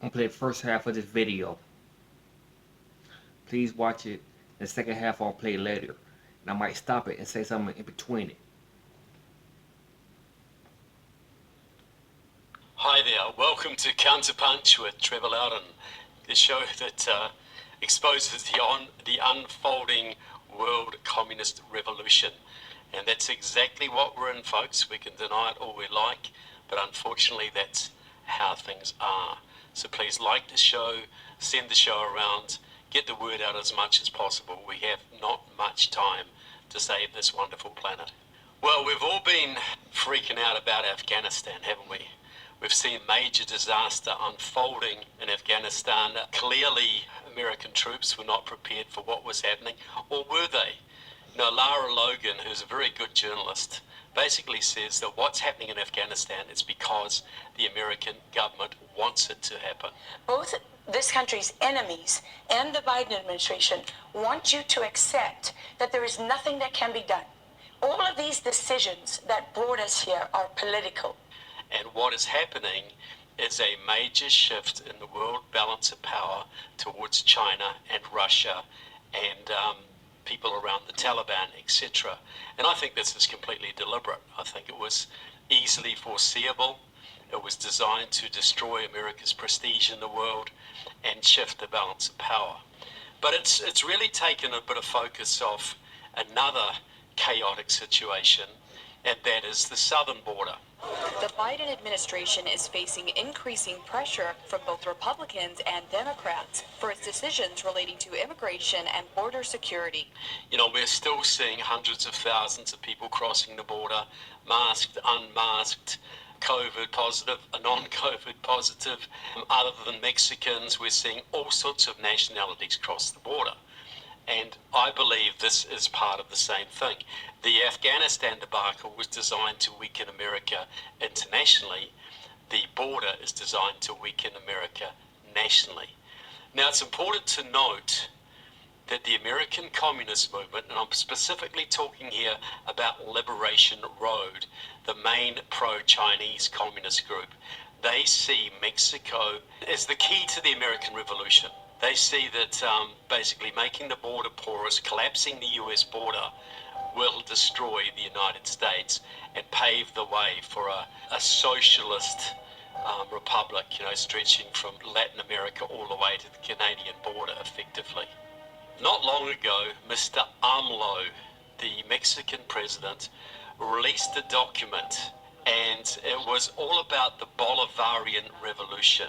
I'm gonna play the first half of this video. Please watch it. The second half I'll play later. And I might stop it and say something in between it. Hi there, welcome to Counterpunch with Trevor Loudon, the show that exposes the unfolding world communist revolution. And that's exactly what we're in, folks. We can deny it all we like, but unfortunately that's how things are. So please like the show, send the show around, get the word out as much as possible. We have not much time to save this wonderful planet. Well, we've all been freaking out about Afghanistan, haven't we? We've seen major disaster unfolding in Afghanistan. Clearly, American troops were not prepared for what was happening, or were they? You know, Lara Logan, who's a very good journalist, basically says that what's happening in Afghanistan is because the American government wants it to happen. Both this country's enemies and the Biden administration want you to accept that there is nothing that can be done. All of these decisions that brought us here are political. And what is happening is a major shift in the world balance of power towards China and Russia and people around the Taliban, etc. And I think this is completely deliberate. I think it was easily foreseeable. It was designed to destroy America's prestige in the world and shift the balance of power. But it's really taken a bit of focus off another chaotic situation, and that is the southern border. The Biden administration is facing increasing pressure from both Republicans and Democrats for its decisions relating to immigration and border security. You know, we're still seeing hundreds of thousands of people crossing the border, masked, unmasked, COVID positive, non-COVID positive. Other than Mexicans, we're seeing all sorts of nationalities cross the border. And I believe this is part of the same thing. The Afghanistan debacle was designed to weaken America internationally. The border is designed to weaken America nationally. Now, it's important to note that the American Communist Movement, and I'm specifically talking here about Liberation Road, the main pro-Chinese communist group, they see Mexico as the key to the American Revolution. They see that basically making the border porous, collapsing the US border, will destroy the United States and pave the way for a socialist republic, you know, stretching from Latin America all the way to the Canadian border effectively. Not long ago, Mr. AMLO, the Mexican president, released a document, and it was all about the Bolivarian Revolution.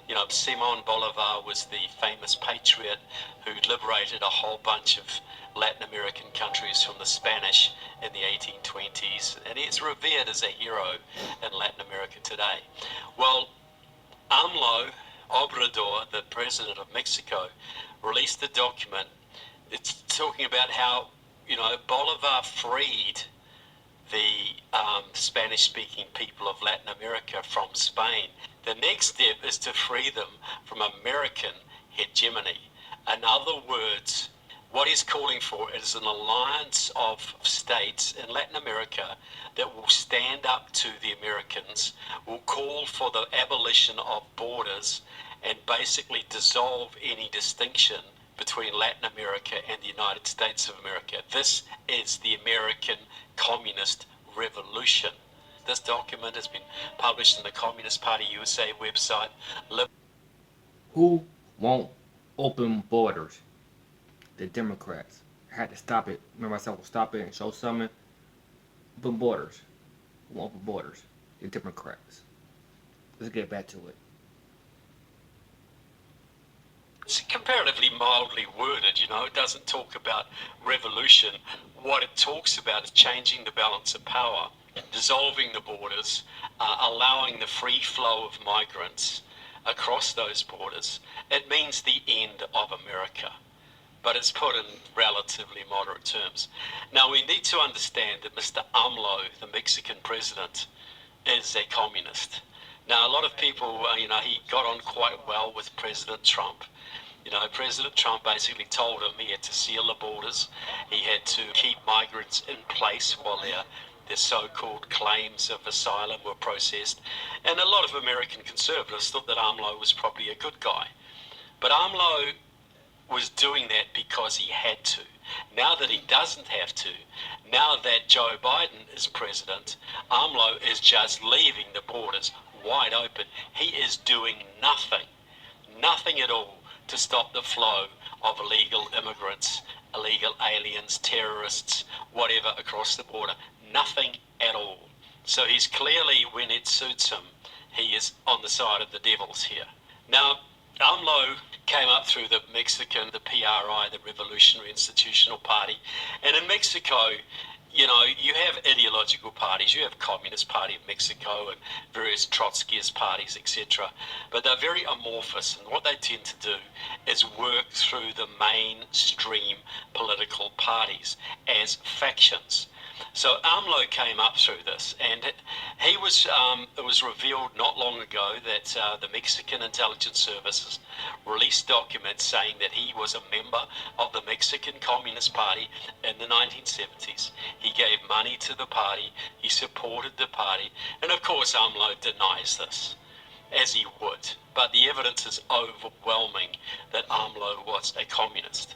You know, Simon Bolivar was the famous patriot who liberated a whole bunch of Latin American countries from the Spanish in the 1820s, and he's revered as a hero in Latin America today. Well, AMLO Obrador, the president of Mexico, released a document. It's talking about how, you know, Bolivar freed the Spanish-speaking people of Latin America from Spain. The next step is to free them from American hegemony. In other words, what he's calling for is an alliance of states in Latin America that will stand up to the Americans, will call for the abolition of borders, and basically dissolve any distinction between Latin America and the United States of America. This is the American Communist Revolution. This document has been published in the Communist Party USA website. Who won't open borders? The Democrats. I had to stop it. Remember I said we'll stop it and show something? Open borders. Who won't open borders? The Democrats. Let's get back to it. It's comparatively mildly worded, you know. It doesn't talk about revolution. What it talks about is changing the balance of power, dissolving the borders, allowing the free flow of migrants across those borders. It means the end of America, but it's put in relatively moderate terms. Now, we need to understand that Mr. AMLO, the Mexican president, is a communist. Now, a lot of people, you know, he got on quite well with President Trump. You know, President Trump basically told him he had to seal the borders. He had to keep migrants in place while they're Their so-called claims of asylum were processed, and a lot of American conservatives thought that AMLO was probably a good guy. But AMLO was doing that because he had to. Now that he doesn't have to, now that Joe Biden is president, AMLO is just leaving the borders wide open. He is doing nothing at all to stop the flow of illegal immigrants, illegal aliens, terrorists, whatever across the border. Nothing at all. So he's clearly, when it suits him, he is on the side of the devils here. Now, AMLO came up through the Mexican, the PRI, the Revolutionary Institutional Party. And in Mexico, you know, you have ideological parties. You have Communist Party of Mexico and various Trotskyist parties, etc. But they're very amorphous, and what they tend to do is work through the mainstream political parties as factions. So AMLO came up through this, and it was revealed not long ago that the Mexican intelligence services released documents saying that he was a member of the Mexican Communist Party in the 1970s. He gave money to the party, he supported the party, and of course AMLO denies this, as he would. But the evidence is overwhelming that AMLO was a communist.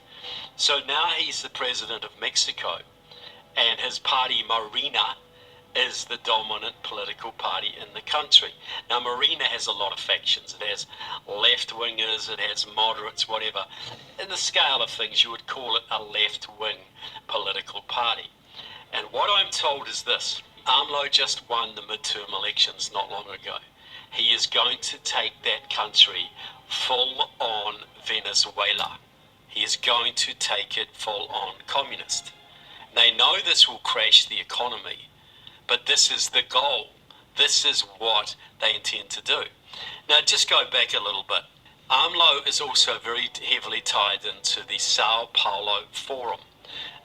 So now he's the president of Mexico, and his party, Morena, is the dominant political party in the country. Now, Morena has a lot of factions. It has left-wingers, it has moderates, whatever. In the scale of things, you would call it a left-wing political party. And what I'm told is this: AMLO just won the midterm elections not long ago. He is going to take that country full-on Venezuela. He is going to take it full-on communist. They know this will crash the economy, but this is the goal. This is what they intend to do. Now, just go back a little bit. AMLO is also very heavily tied into the Sao Paulo Forum.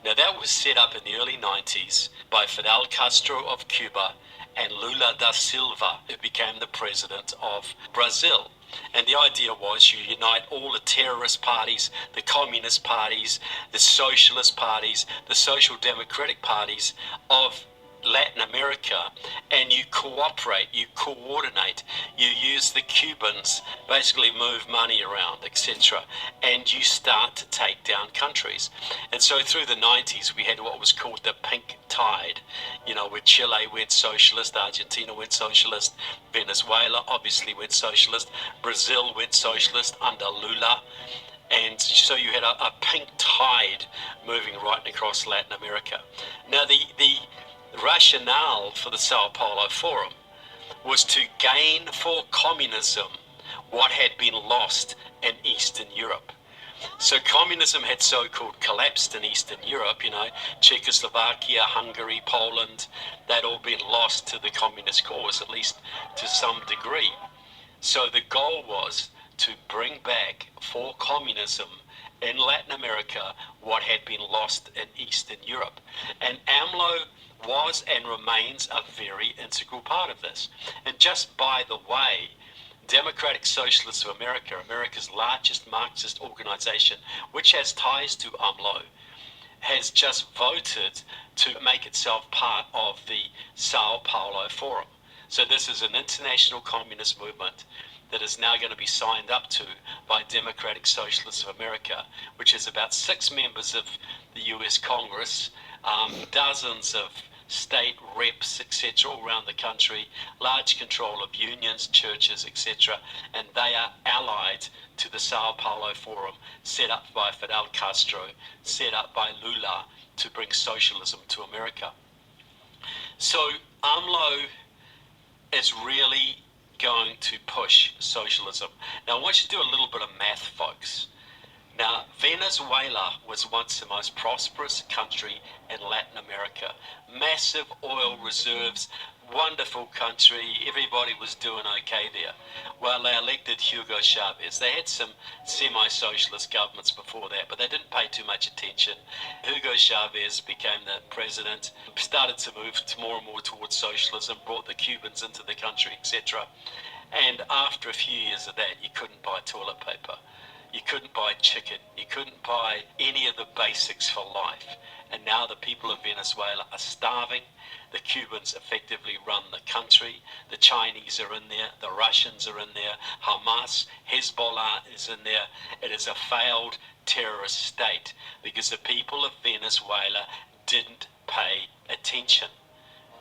Now, that was set up in the early 90s by Fidel Castro of Cuba and Lula da Silva, who became the president of Brazil. And the idea was you unite all the terrorist parties, the communist parties, the socialist parties, the social democratic parties of Latin America, and you cooperate, you coordinate, you use the Cubans, basically move money around, etc., and you start to take down countries. And so through the 90s we had what was called the pink tide, you know, where Chile went socialist, Argentina went socialist, Venezuela obviously went socialist, Brazil went socialist under Lula. And so you had a pink tide moving right across Latin America. Now the rationale for the Sao Paulo Forum was to gain for communism what had been lost in Eastern Europe. So communism had so-called collapsed in Eastern Europe, you know, Czechoslovakia, Hungary, Poland, they'd all been lost to the communist cause, at least to some degree. So the goal was to bring back for communism in Latin America what had been lost in Eastern Europe. And AMLO was and remains a very integral part of this. And just by the way, Democratic Socialists of America, America's largest Marxist organization, which has ties to AMLO, has just voted to make itself part of the Sao Paulo Forum. So this is an international communist movement that is now going to be signed up to by Democratic Socialists of America, which is about 6 members of the US Congress, dozens of state reps, etc., all around the country, large control of unions, churches, etc., and they are allied to the Sao Paulo Forum, set up by Fidel Castro, set up by Lula to bring socialism to America. So AMLO is really going to push socialism. Now I want you to do a little bit of math, folks. Now, Venezuela was once the most prosperous country in Latin America. Massive oil reserves, wonderful country, everybody was doing okay there. Well, they elected Hugo Chavez. They had some semi-socialist governments before that, but they didn't pay too much attention. Hugo Chavez became the president, started to move more and more towards socialism, brought the Cubans into the country, etc. And after a few years of that, you couldn't buy toilet paper. You couldn't buy chicken. You couldn't buy any of the basics for life. And now the people of Venezuela are starving. The Cubans effectively run the country. The Chinese are in there. The Russians are in there. Hamas, Hezbollah is in there. It is a failed terrorist state because the people of Venezuela didn't pay attention,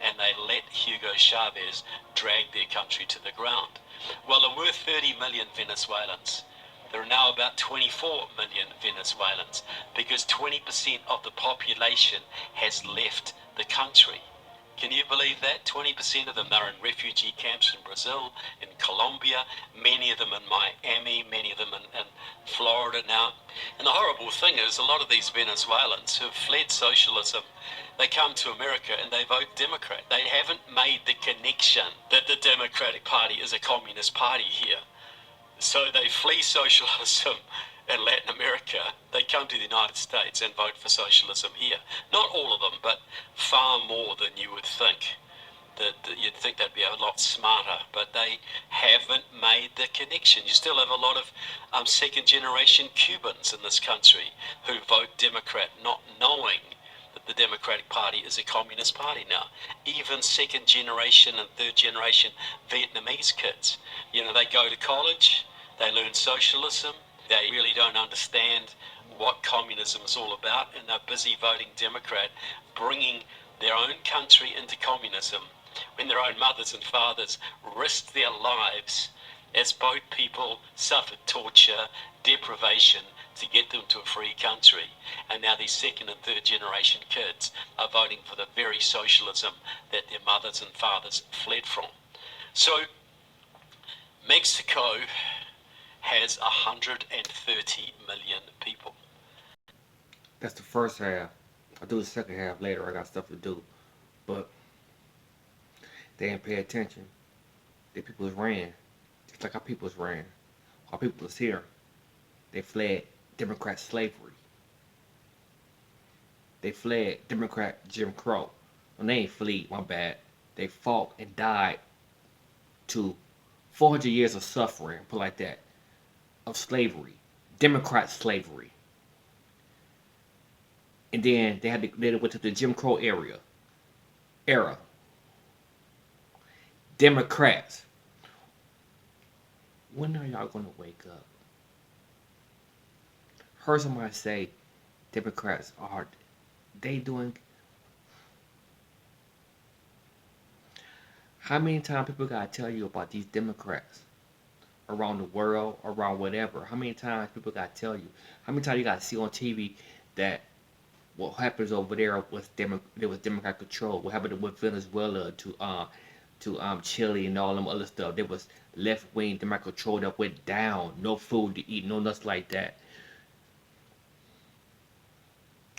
and they let Hugo Chavez drag their country to the ground. Well, there were 30 million Venezuelans. There are now about 24 million Venezuelans because 20% of the population has left the country. Can you believe that? 20% of them are in refugee camps in Brazil, in Colombia, many of them in Miami, many of them in Florida now. And the horrible thing is a lot of these Venezuelans who have fled socialism, they come to America and they vote Democrat. They haven't made the connection that the Democratic Party is a communist party here. So they flee socialism in Latin America. They come to the United States and vote for socialism here. Not all of them, but far more than you would think. That you'd think they'd be a lot smarter, but they haven't made the connection. You still have a lot of second-generation Cubans in this country who vote Democrat, not knowing that the Democratic Party is a communist party now. Even second-generation and third-generation Vietnamese kids, they go to college, they learn socialism, they really don't understand what communism is all about, and they're busy voting Democrat, bringing their own country into communism when their own mothers and fathers risked their lives as boat people suffered torture, deprivation to get them to a free country. And now these second and third generation kids are voting for the very socialism that their mothers and fathers fled from. So Mexico has 130 million people. That's the first half. I'll do the second half later. I got stuff to do. But they didn't pay attention. The people ran. Just like our peoples ran. Our people was here. They fled Democrat slavery. They fled Democrat Jim Crow. Well, they ain't flee, my bad. They fought and died to 400 years of suffering, put it like that, of slavery. Democrat slavery. And then they went to the Jim Crow era. Democrats. When are y'all gonna wake up? Heard somebody say Democrats are they doing. How many times people gotta tell you about these Democrats around the world, around whatever? How many times people gotta tell you? How many times you gotta see on TV that what happens over there was Democrat control? What happened with Venezuela to Chile and all them other stuff? There was left wing Democrat control that went down. No food to eat, no nothing like that.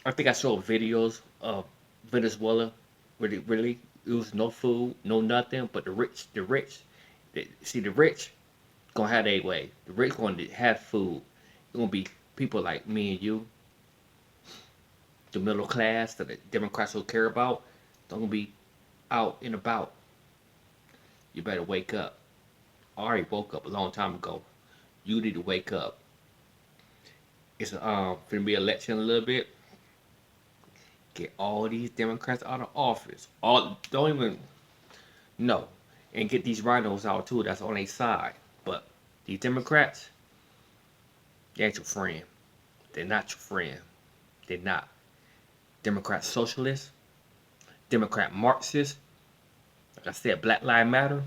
I think I saw videos of Venezuela where it was no food, no nothing, but the rich, the rich gonna have their way. The rich gonna have food. It's gonna be people like me and you, the middle class that the Democrats don't care about. They're gonna be out and about. You better wake up. I already woke up a long time ago. You need to wake up. It's gonna be an election in a little bit. Get all these Democrats out of office. Don't even no, and get these rhinos out too. That's on their side. But these Democrats, they ain't your friend. They're not your friend. They're not. Democrat socialists, Democrat Marxists. Like I said, Black Lives Matter.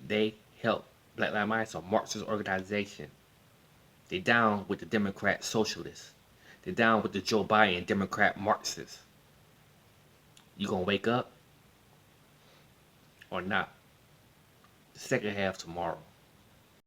They help. Black Lives Matter is a Marxist organization. They down with the Democrat socialists. They're down with the Joe Biden Democrat Marxists. You gonna wake up or not? The second half tomorrow.